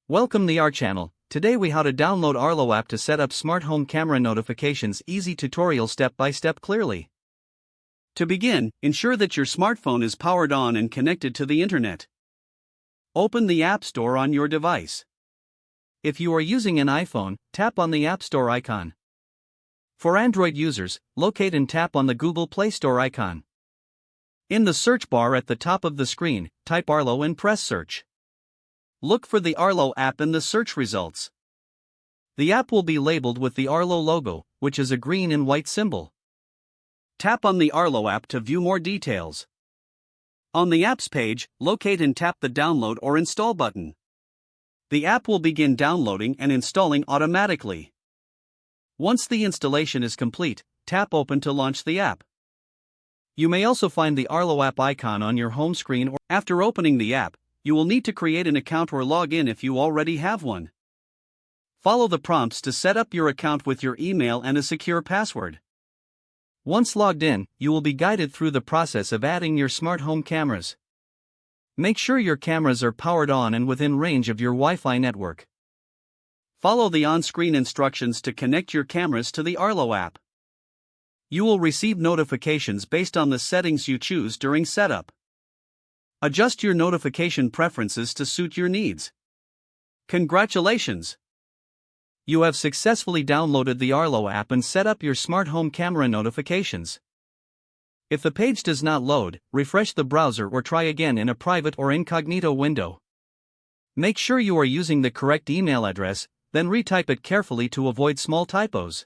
Welcome to our channel. Today we how to download Arlo app to set up smart home camera notifications. Easy tutorial step by step clearly. To begin, ensure that your smartphone is powered on and connected to the internet. Open the App Store on your device. If you are using an iPhone, tap on the App Store icon. For Android users, locate and tap on the Google Play Store icon. In the search bar at the top of the screen, type Arlo and press search. Look for the Arlo app in the search results. The app will be labeled with the Arlo logo, which is a green and white symbol. Tap on the Arlo app to view more details. On the apps page, locate and tap the download or install button. The app will begin downloading and installing automatically. Once the installation is complete, tap Open to launch the app. You may also find the Arlo app icon on your home screen, or after opening the app, you will need to create an account or log in if you already have one. Follow the prompts to set up your account with your email and a secure password. Once logged in, you will be guided through the process of adding your smart home cameras. Make sure your cameras are powered on and within range of your Wi-Fi network. Follow the on-screen instructions to connect your cameras to the Arlo app. You will receive notifications based on the settings you choose during setup. Adjust your notification preferences to suit your needs. Congratulations! You have successfully downloaded the Arlo app and set up your smart home camera notifications. If the page does not load, refresh the browser or try again in a private or incognito window. Make sure you are using the correct email address, then retype it carefully to avoid small typos.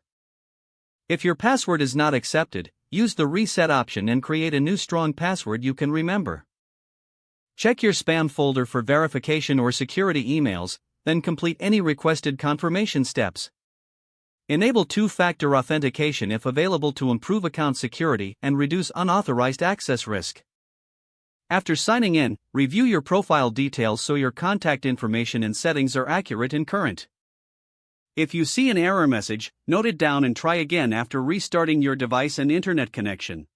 If your password is not accepted, use the reset option and create a new strong password you can remember. Check your spam folder for verification or security emails, then complete any requested confirmation steps. Enable two-factor authentication if available to improve account security and reduce unauthorized access risk. After signing in, review your profile details so your contact information and settings are accurate and current. If you see an error message, note it down and try again after restarting your device and internet connection.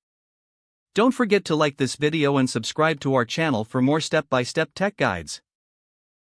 Don't forget to like this video and subscribe to our channel for more step-by-step tech guides.